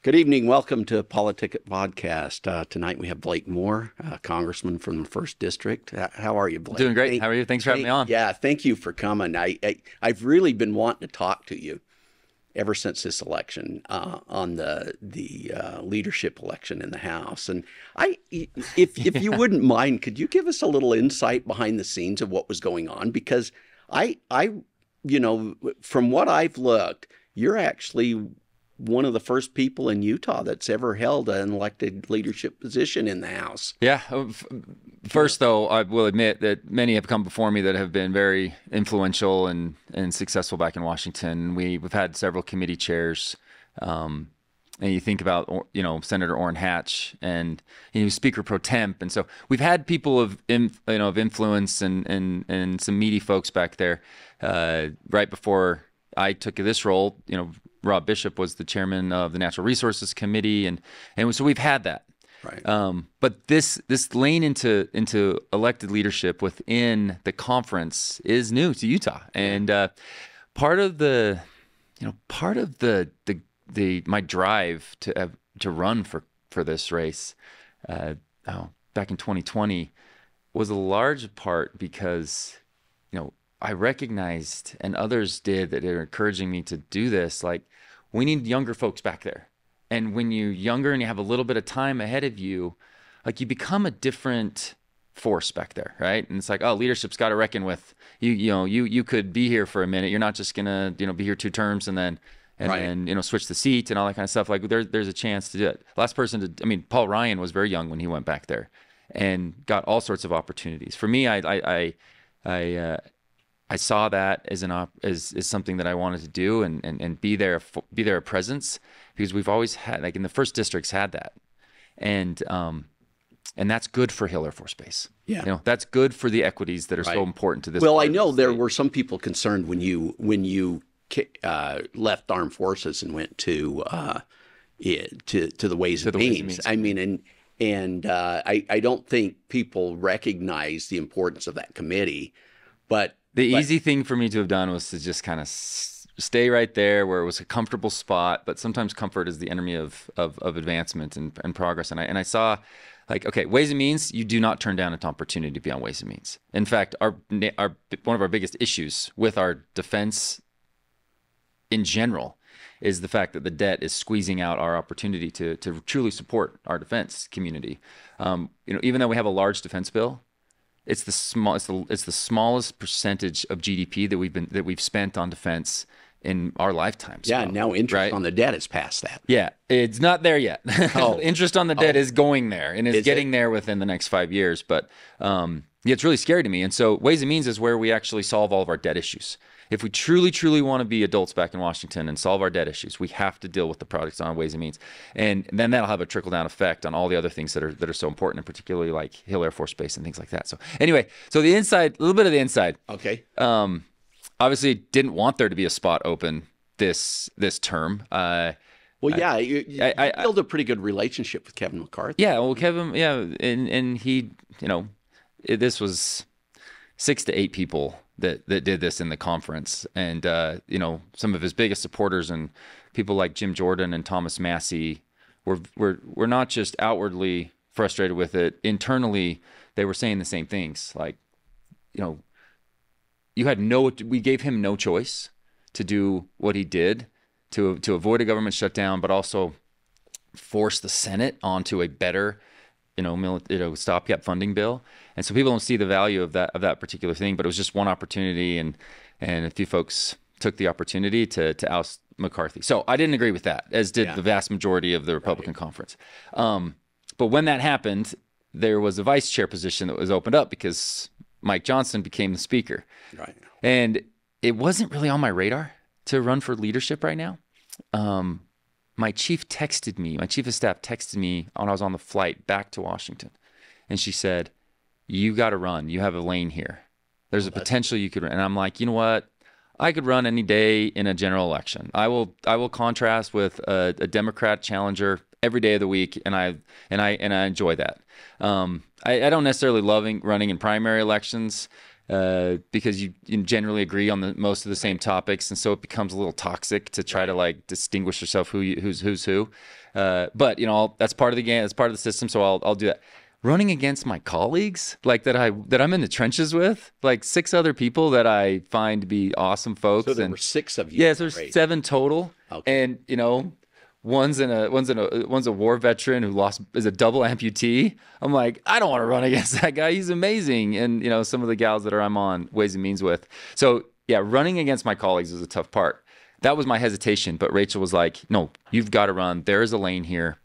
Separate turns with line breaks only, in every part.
Good evening. Welcome to PoliticIt podcast. Tonight we have Blake Moore, Congressman from the 1st District. How are you, Blake?
Doing great. How are you? Thanks for having me on.
Yeah, thank you for coming. I've really been wanting to talk to you ever since this election on the leadership election in the House. And if you wouldn't mind, could you give us a little insight behind the scenes of what was going on? Because from what I've looked, you're actually one of the first people in Utah that's ever held an elected leadership position in the House.
Yeah. First, though, I will admit that many have come before me that have been very influential and successful back in Washington. We've had several committee chairs. And you think about, Senator Orrin Hatch and he was Speaker pro temp. And so we've had people of influence and some meaty folks back there. Right before I took this role, Rob Bishop was the chairman of the Natural Resources Committee, and so we've had that.
Right.
But this lane into elected leadership within the conference is new to Utah, and part of my drive to run for this race, back in 2020, was a large part because I recognized, and others did, that are encouraging me to do this. Like, we need younger folks back there. And when you're younger and you have a little bit of time ahead of you, like, you become a different force back there, right? And it's like, oh, leadership's got to reckon with you. You could be here for a minute. You're not just gonna, be here 2 terms and then switch the seat and all that kind of stuff. Like, there's a chance to do it. Last person to, Paul Ryan was very young when he went back there and got all sorts of opportunities. For me, I saw that as as something that I wanted to do and be there a presence, because we've always had, like, in the 1st District's had that, and that's good for Hill Air Force Base.
Yeah,
that's good for the equities that are so important to this.
Well, I know there were some people concerned when you left Armed Forces and went to the Ways and Means. I mean, and I don't think people recognize the importance of that committee, but.
The easy thing for me to have done was to just kind of stay right there where it was a comfortable spot. But sometimes comfort is the enemy of advancement and progress. And I saw, like, okay, Ways and Means, you do not turn down an opportunity to be on Ways and Means. In fact, one of our biggest issues with our defense in general is the fact that the debt is squeezing out our opportunity to truly support our defense community. Even though we have a large defense bill, it's the smallest percentage of GDP that we've spent on defense in our lifetimes.
Yeah, now interest on the debt is past that.
Yeah, it's not there yet. Interest on the debt is going there, and is getting there within the next 5 years. But it's really scary to me. And so Ways and Means is where we actually solve all of our debt issues. If we truly want to be adults back in Washington and solve our debt issues, we have to deal with the products on Ways and Means, and then that'll have a trickle down effect on all the other things that are so important, and particularly like Hill Air Force Base and things like that. So anyway, the inside, a little bit of the inside.
Okay.
Obviously, didn't want there to be a spot open this term.
You built a pretty good relationship with Kevin McCarthy.
Yeah, well, Kevin, and he, this was 6 to 8 people that did this in the conference, and some of his biggest supporters and people like Jim Jordan and Thomas Massey were not just outwardly frustrated with it. Internally, they were saying the same things, like, we gave him no choice to do what he did to avoid a government shutdown, but also force the Senate onto a better stopgap funding bill. And so people don't see the value of that particular thing, but it was just one opportunity, and a few folks took the opportunity to oust McCarthy. So I didn't agree with that, as did the vast majority of the Republican conference. But when that happened, there was a vice chair position that was opened up because Mike Johnson became the speaker.
Right.
And it wasn't really on my radar to run for leadership right now. My chief of staff texted me when I was on the flight back to Washington. And she said, you got to run. You have a lane here. There's a potential you could run. And I'm like, you know what? I could run any day in a general election. I will contrast with a Democrat challenger every day of the week, and I enjoy that. I don't necessarily love running in primary elections. because you generally agree on most of the same topics, and so it becomes a little toxic to try to like distinguish yourself who's who. But that's part of the game. That's part of the system. So I'll do that. Running against my colleagues, like that I'm in the trenches with, like 6 other people that I find to be awesome folks.
So there were 6 of you.
Yeah, so there's 7 total. Okay. And one's a war veteran who is a double amputee. I'm like, I don't want to run against that guy. He's amazing. And some of the gals that I'm on Ways and Means with. So yeah, running against my colleagues is a tough part. That was my hesitation, but Rachel was like, no, you've got to run. There is a lane here.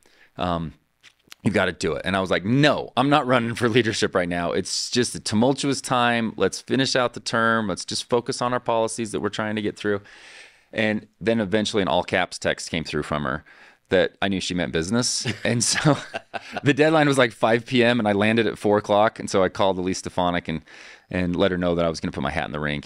You've got to do it. And I was like, no, I'm not running for leadership right now. It's just a tumultuous time. Let's finish out the term. Let's just focus on our policies that we're trying to get through. And then eventually an all caps text came through from her that I knew she meant business. And so the deadline was like 5 p.m. and I landed at 4 o'clock. And so I called Elise Stefanik and let her know that I was going to put my hat in the ring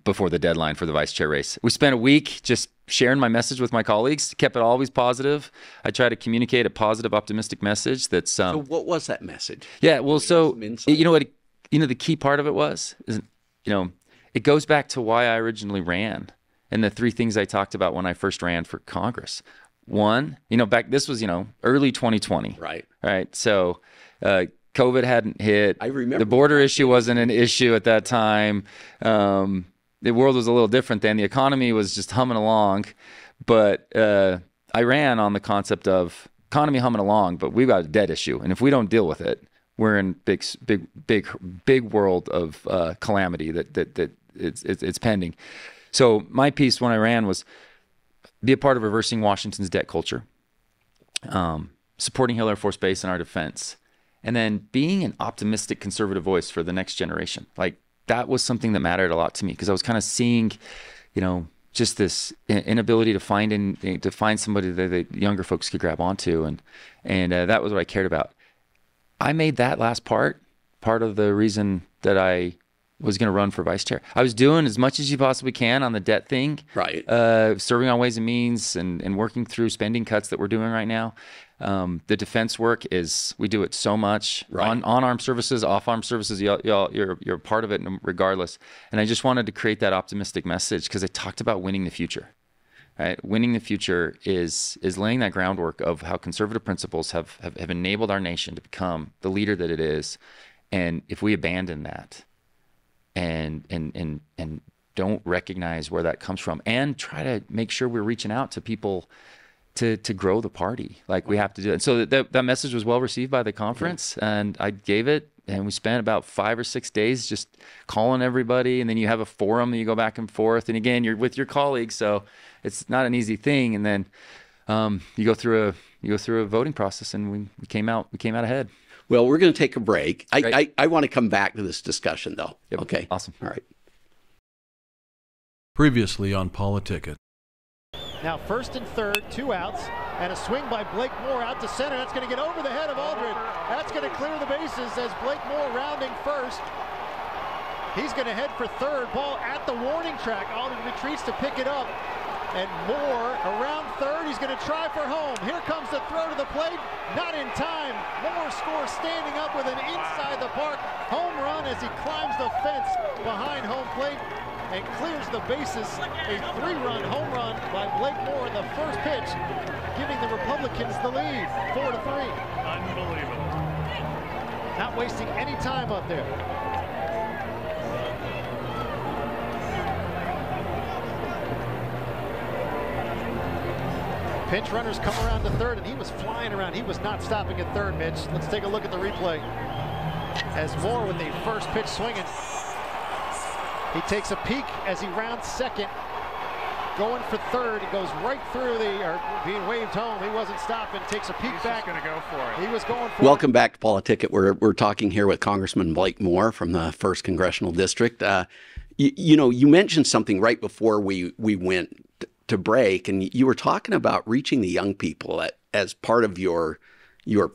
before the deadline for the vice chair race. We spent a week just sharing my message with my colleagues, kept it always positive. I try to communicate a positive, optimistic message that's...
So what was that message?
Yeah, well, so, the key part of it was, it goes back to why I originally ran and the 3 things I talked about when I first ran for Congress. One, this was, early 2020. Right. So COVID hadn't hit.
I remember.
The border issue wasn't an issue at that time. The world was a little different then. The economy was just humming along. But I ran on the concept of economy humming along, but we've got a debt issue. And if we don't deal with it, we're in big world of calamity that it's pending. So my piece when I ran was be a part of reversing Washington's debt culture, supporting Hill Air Force Base and our defense, and then being an optimistic conservative voice for the next generation. Like that was something that mattered a lot to me because I was kind of seeing, just this inability to find somebody that the younger folks could grab onto, and that was what I cared about. I made that last part of the reason that I was going to run for vice chair. I was doing as much as you possibly can on the debt thing,
right?
Serving on Ways and Means and working through spending cuts that we're doing right now. The defense work we do it so much on armed services, off armed services. You're part of it regardless. And I just wanted to create that optimistic message because I talked about winning the future. Right? Winning the future is laying that groundwork of how conservative principles have enabled our nation to become the leader that it is. And if we abandon that, and don't recognize where that comes from and try to make sure we're reaching out to people to grow the party like we have to do it. So that message was well received by the conference and I gave it and we spent about 5 or 6 days just calling everybody, and then you have a forum that you go back and forth, and again you're with your colleagues, so it's not an easy thing, and then you go through a voting process and we came out ahead.
Well, we're going to take a break. I want to come back to this discussion, though.
Yep.
Okay.
Awesome.
All right.
Previously on PoliticIt.
Now 1st and 3rd, 2 outs, and a swing by Blake Moore out to center. That's going to get over the head of Aldred. That's going to clear the bases as Blake Moore rounding first. He's going to head for 3rd. Ball at the warning track. Aldred retreats to pick it up. And Moore around 3rd. He's going to try for home. Here comes the throw to the plate. Not in time. Moore scores standing up with an inside the park home run as he climbs the fence behind home plate and clears the bases. A 3-run home run by Blake Moore in the first pitch, giving the Republicans the lead, 4-3.
Unbelievable.
Not wasting any time up there. Pinch runners come around to 3rd, and he was flying around. He was not stopping at 3rd, Mitch. Let's take a look at the replay. As Moore with the first pitch swinging. He takes a peek as he rounds 2nd. Going for 3rd. He goes right through being waved home. He wasn't stopping. Takes a peek back.
He's going to go for it.
He was going for
Welcome it. Back to PoliticIt. We're talking here with Congressman Blake Moore from the 1st Congressional District. You mentioned something right before we went to break, and you were talking about reaching the young people as part of your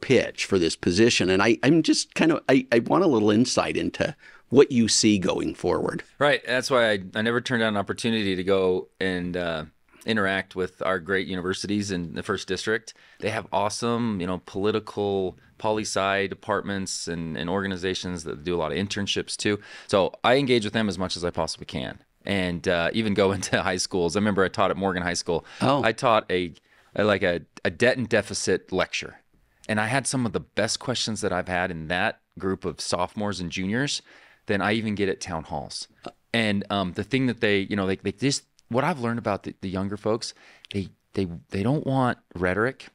pitch for this position. And I'm just I want a little insight into what you see going forward.
Right. That's why I never turned down an opportunity to go and interact with our great universities in the first district. They have awesome, political poli-sci departments and organizations that do a lot of internships too. So I engage with them as much as I possibly can, and even go into high schools. I remember I taught at Morgan High School.
Oh.
I taught a debt and deficit lecture, and I had some of the best questions that I've had in that group of sophomores and juniors than I even get at town halls. And the thing that they just, what I've learned about the younger folks, they don't want rhetoric.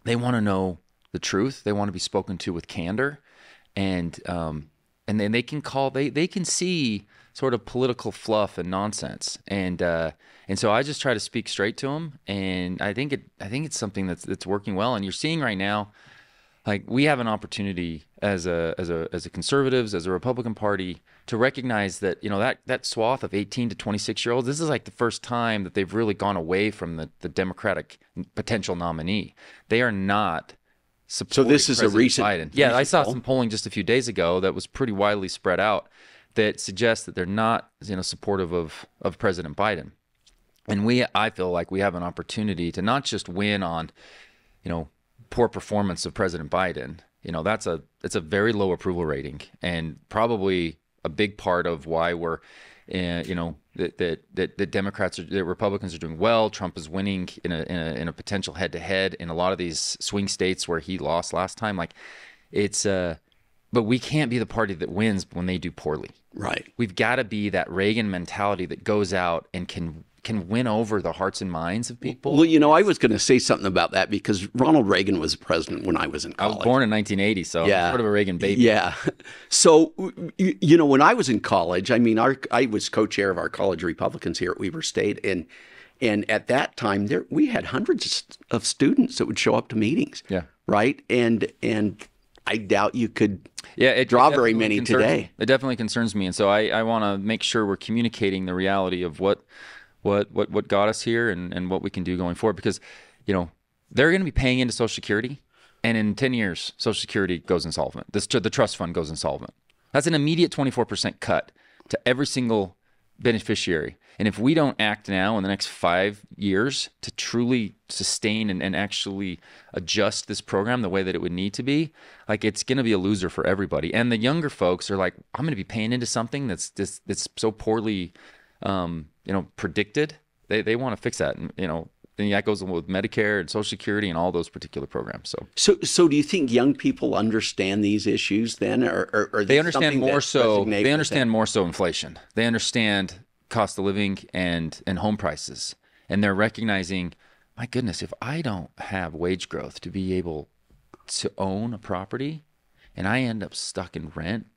They want to know the truth. They want to be spoken to with candor, and then they can see sort of political fluff and nonsense, and so I just try to speak straight to them, and I think it's something that's working well. And you're seeing right now, like, we have an opportunity as a conservatives, as a Republican Party, to recognize that that swath of 18 to 26-year-olds, this is like the first time that they've really gone away from the Democratic potential nominee. They are not supporting.
So this is
President
a recent
Biden. Yeah, I saw
poll?
some polling just a few days ago that was pretty widely spread out that suggests that they're not supportive of President Biden. And I feel like we have an opportunity to not just win on poor performance of President Biden. It's a very low approval rating, and probably a big part of why we're, that Democrats that Republicans are doing well. Trump is winning in a potential head-to-head in a lot of these swing states where he lost last time. Like, but we can't be the party that wins when they do poorly.
Right.
We've got to be that Reagan mentality that goes out and can win over the hearts and minds of people.
Well, I was going to say something about that because Ronald Reagan was president when I was in college.
I was born in 1980, so
yeah.
I'm sort of a Reagan baby.
Yeah. So, when I was in college, I mean, I was co-chair of our college Republicans here at Weber State, and at that time we had hundreds of students that would show up to meetings.
Yeah.
Right. And I doubt you could
it
draw very many today.
It definitely concerns me, and so I want to make sure we're communicating the reality of what got us here and what we can do going forward, because they're going to be paying into Social Security, and in 10 years Social Security goes insolvent. The trust fund goes insolvent. That's an immediate 24% cut to every single beneficiary. And if we don't act now in the next 5 years to truly sustain and actually adjust this program the way that it would need to be, like, it's going to be a loser for everybody. And the younger folks are like, I'm going to be paying into something that's so poorly predicted. They want to fix that, and that goes with Medicare and Social Security and all those particular programs.
So do you think young people understand these issues then, or
they understand more so? They understand more so inflation. They understand cost of living and home prices, and they're recognizing, my goodness, if I don't have wage growth to be able to own a property, and I end up stuck in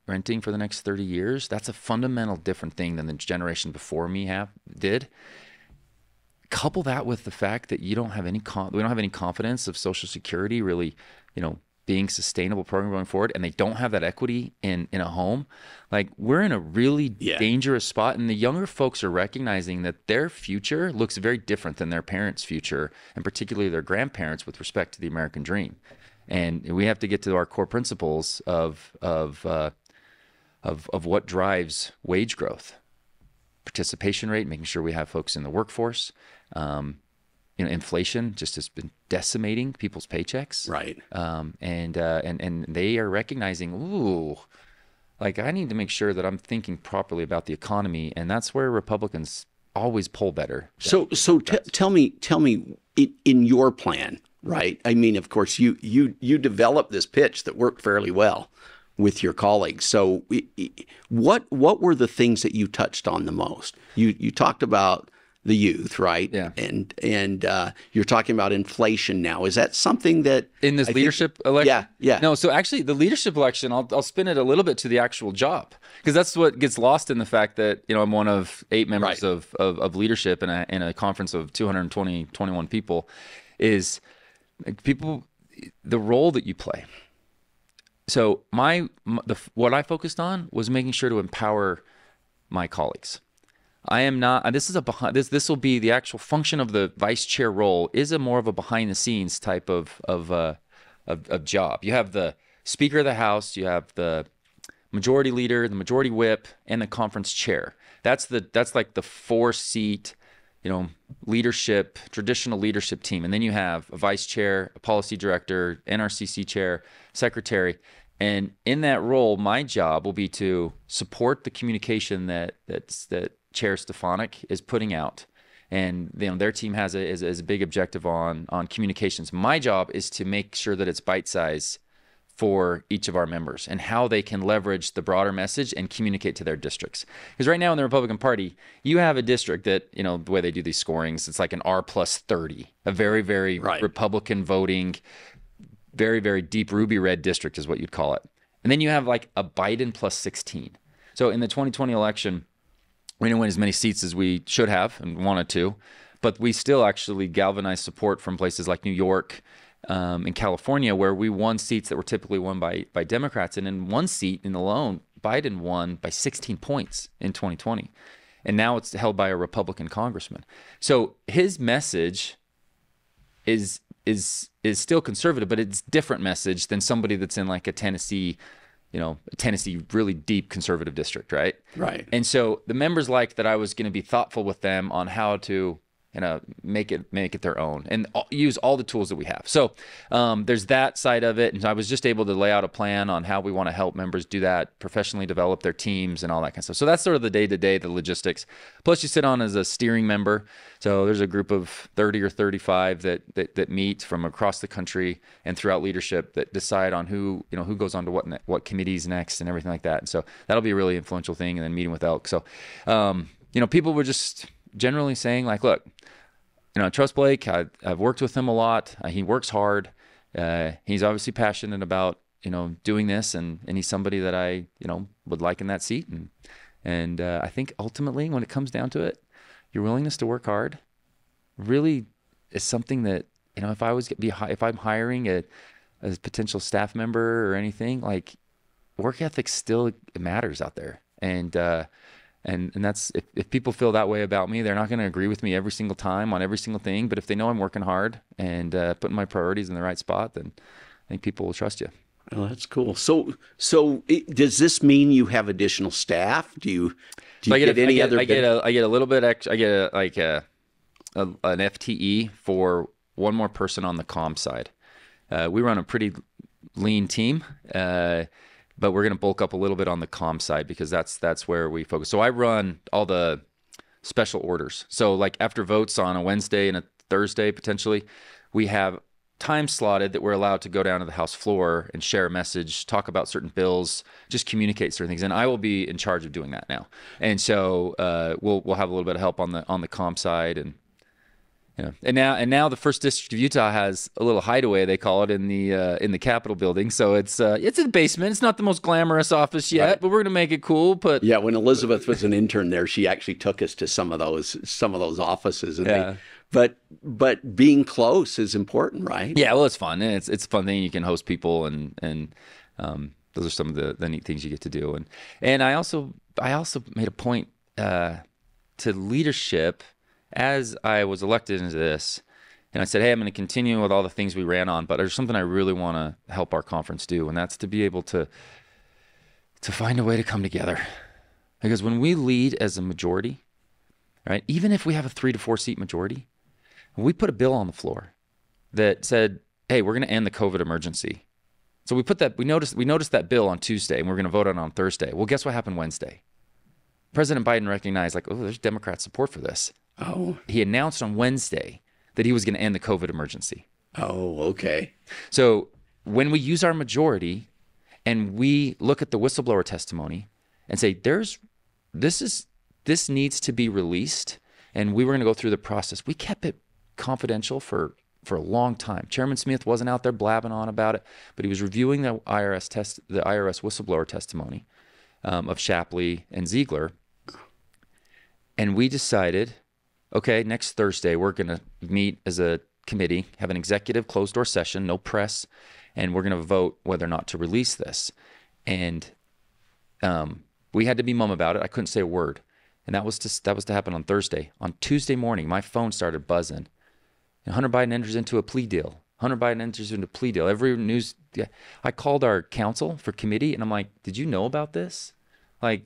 renting for the next 30 years, that's a fundamental different thing than the generation before me did. Couple that with the fact that we don't have any confidence of Social Security really, being a sustainable program going forward, and they don't have that equity in a home. Like, we're in a really dangerous spot, and the younger folks are recognizing that their future looks very different than their parents' future, and particularly their grandparents, with respect to the American dream. And we have to get to our core principles of what drives wage growth, participation rate, making sure we have folks in the workforce. Inflation just has been decimating people's paychecks.
Right.
And they are recognizing, I need to make sure that I'm thinking properly about the economy, and that's where Republicans always poll better.
So tell me in your plan. Right. I mean, of course, you developed this pitch that worked fairly well with your colleagues. So what were the things that you touched on the most? You talked about the youth, right?
Yeah.
And you're talking about inflation now. Is that something that
in this leadership election?
Yeah.
No, so actually the leadership election, I'll spin it a little bit to the actual job, because that's what gets lost in the fact that, I'm one of 8 members of leadership in a conference of 21 people, is the role that you play. So what I focused on was making sure to empower my colleagues. I am not. This will be the actual function of the vice chair role. Is a more of a behind the scenes type of job. You have the Speaker of the House, you have the Majority Leader, the Majority Whip, and the conference chair. That's like the 4-seat leadership, traditional leadership team. And then you have a vice chair, a policy director, NRCC chair, secretary. And in that role, my job will be to support the communication that Chair Stefanik is putting out. And their team has a big objective on communications. My job is to make sure that it's bite-sized for each of our members and how they can leverage the broader message and communicate to their districts. Because right now in the Republican Party, you have a district that, the way they do these scorings, it's like an R+30, a very, very Republican voting, very, very deep ruby red district is what you'd call it. And then you have like a Biden +16. So in the 2020 election, we didn't win as many seats as we should have and wanted to, but we still actually galvanized support from places like New York, in California, where we won seats that were typically won by Democrats. And in one seat alone, Biden won by 16 points in 2020. And now it's held by a Republican congressman. So his message is still conservative, but it's a different message than somebody that's in like a Tennessee really deep conservative district, right?
Right.
And so the members liked that I was going to be thoughtful with them on how to make it their own and use all the tools that we have. So there's that side of it. And I was just able to lay out a plan on how we want to help members do that, professionally develop their teams and all that kind of stuff. So that's sort of the day-to-day, the logistics. Plus you sit on as a steering member. So there's a group of 30 or 35 that meet from across the country and throughout leadership that decide on who goes on to what committees next and everything like that. And so that'll be a really influential thing. And then meeting with Elk. So, people were just generally saying like, look, I trust Blake. I've worked with him a lot. He works hard. He's obviously passionate about, doing this, and he's somebody that I, would like in that seat. And I think ultimately, when it comes down to it, your willingness to work hard really is something that, if I'm hiring a potential staff member or anything, like work ethic still matters out there. And that's, if people feel that way about me, they're not going to agree with me every single time on every single thing. But if they know I'm working hard and putting my priorities in the right spot, then I think people will trust you.
Well, that's cool. So does this mean you have additional staff? Do you get any other? I get
a little bit extra. I get an FTE for one more person on the comm side. We run a pretty lean team. But we're going to bulk up a little bit on the comm side because that's where we focus. So I run all the special orders. So like after votes on a Wednesday and a Thursday, potentially, we have time slotted that we're allowed to go down to the House floor and share a message, talk about certain bills, just communicate certain things. And I will be in charge of doing that now. And so we'll have a little bit of help on the comm side. And now the first district of Utah has a little hideaway, they call it, in the Capitol building. So it's in the basement. It's not the most glamorous office yet, but we're gonna make it cool. But
yeah, when Elizabeth was an intern there, she actually took us to some of those offices. And but being close is important, right?
Yeah, well, it's fun. And it's a fun thing. You can host people, and those are some of the neat things you get to do. And I also made a point to leadership. As I was elected into this, and I said, hey, I'm going to continue with all the things we ran on, but there's something I really want to help our conference do, and that's to be able to find a way to come together. Because when we lead as a majority, right, even if we have a 3 to 4 seat majority, we put a bill on the floor that said, hey, we're going to end the COVID emergency. So we noticed that bill on Tuesday, and we're going to vote on it on Thursday. Well, guess what happened Wednesday? President Biden recognized, like, oh, there's Democrat support for this.
Oh.
He announced on Wednesday that he was going to end the COVID emergency.
Oh, okay.
So when we use our majority and we look at the whistleblower testimony and say, this needs to be released, and we were going to go through the process. We kept it confidential for a long time. Chairman Smith wasn't out there blabbing on about it, but he was reviewing the IRS whistleblower testimony of Shapley and Ziegler. And we decided, okay, next Thursday, we're going to meet as a committee, have an executive closed-door session, no press, and we're going to vote whether or not to release this. And we had to be mum about it. I couldn't say a word. And that was to happen on Thursday. On Tuesday morning, my phone started buzzing. And Hunter Biden enters into a plea deal. Hunter Biden enters into a plea deal. Every news, I called our counsel for committee, and I'm like, did you know about this? Like,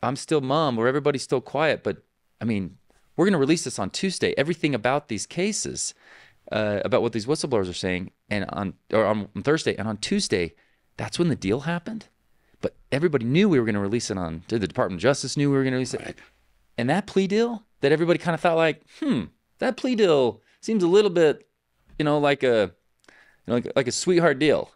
I'm still mum, or everybody's still quiet, but I mean, we're going to release this on Tuesday. Everything about these cases, about what these whistleblowers are saying, and on Thursday, and on Tuesday, that's when the deal happened. But everybody knew we were going to release it on. The Department of Justice knew we were going to release it, and that plea deal that everybody kind of thought like, that plea deal seems a little bit, like a sweetheart deal.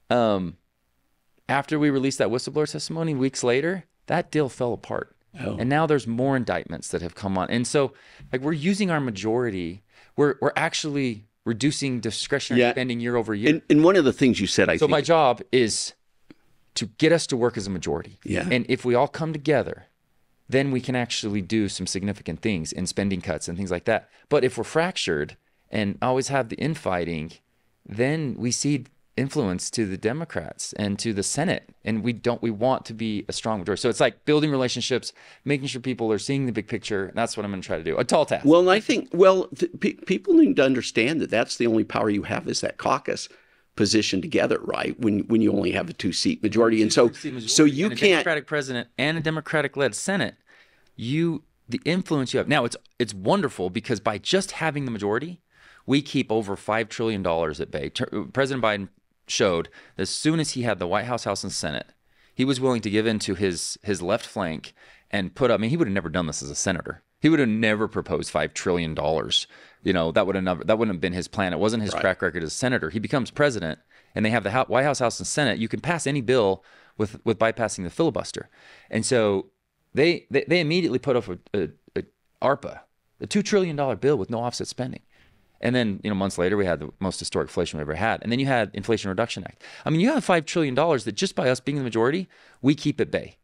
After we released that whistleblower testimony, weeks later, that deal fell apart. Oh. And now there's more indictments that have come on. And so like we're using our majority. We're actually reducing discretionary spending year over year.
And one of the things you said, I think.
So my job is to get us to work as a majority.
Yeah.
And if we all come together, then we can actually do some significant things in spending cuts and things like that. But if we're fractured and always have the infighting, then we cede influence to the Democrats and to the Senate, and we want to be a strong majority. So it's like building relationships, making sure people are seeing the big picture. And that's what I'm going to try to do. A tall task.
Well, and I think people need to understand that that's the only power you have is that caucus position together, right? When you only have a 2-seat majority, and so you
and a
can't
Democratic president and a Democratic-led Senate. The influence you have now, it's wonderful because by just having the majority, we keep over $5 trillion at bay. President Biden showed that as soon as he had the White House, House, and Senate, he was willing to give in to his left flank and put up. I mean, he would have never done this as a senator. He would have never proposed $5 trillion. That wouldn't have been his plan. It wasn't his track record as a senator. He becomes president, and they have the White House, House, and Senate. You can pass any bill with bypassing the filibuster, and so they immediately put up a ARPA, a $2 trillion bill with no offset spending. And then, months later, we had the most historic inflation we've ever had. And then you had Inflation Reduction Act. I mean, you have $5 trillion that just by us being the majority, we keep at bay.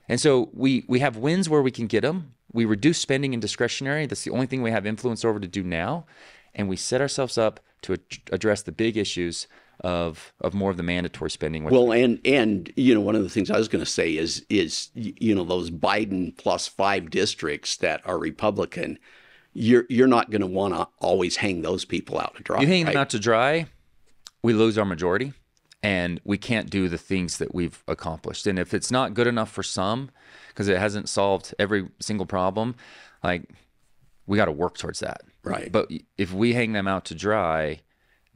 And so we have wins where we can get them. We reduce spending and discretionary. That's the only thing we have influence over to do now. And we set ourselves up to address the big issues of more of the mandatory spending.
Well, and one of the things I was going to say is those Biden plus 5 districts that are Republican, you're not going to want to always hang those people out to dry.
You hang them out to dry, we lose our majority, and we can't do the things that we've accomplished. And if it's not good enough for some, because it hasn't solved every single problem, like we got to work towards that.
Right.
But if we hang them out to dry,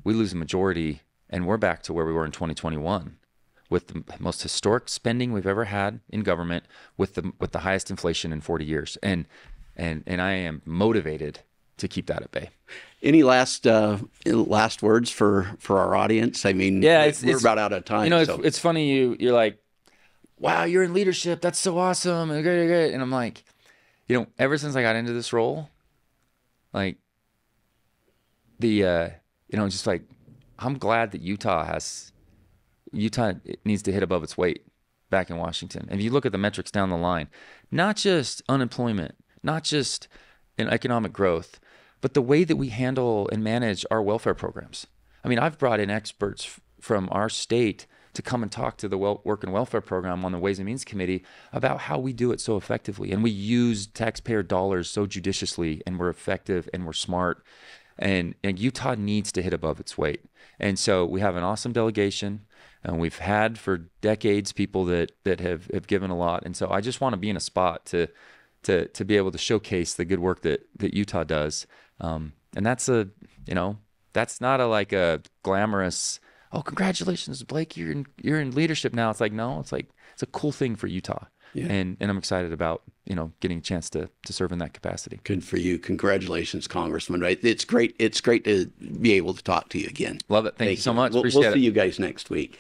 we lose a majority, and we're back to where we were in 2021. With the most historic spending we've ever had in government, with the highest inflation in 40 years. And I am motivated to keep that at bay.
Any last words for our audience? I mean, we're about out of time.
It's funny you're like, wow, you're in leadership. That's so awesome. Great. And I'm like, ever since I got into this role, like just like, I'm glad that Utah needs to hit above its weight back in Washington. And if you look at the metrics down the line, not just unemployment, not just in economic growth, but the way that we handle and manage our welfare programs. I mean, I've brought in experts from our state to come and talk to the Work and Welfare Program on the Ways and Means Committee about how we do it so effectively. And we use taxpayer dollars so judiciously, and we're effective and we're smart. And Utah needs to hit above its weight. And so we have an awesome delegation, and we've had for decades people that have given a lot. And so I just want to be in a spot to be able to showcase the good work that Utah does. And that's that's not a glamorous, oh, congratulations, Blake, you're in leadership now. It's like, no, it's a cool thing for Utah. Yeah. And I'm excited about, getting a chance to serve in that capacity.
Good for you. Congratulations, Congressman. Right. It's great to be able to talk to you again.
Love it. Thank you so much.
We'll see you guys next week.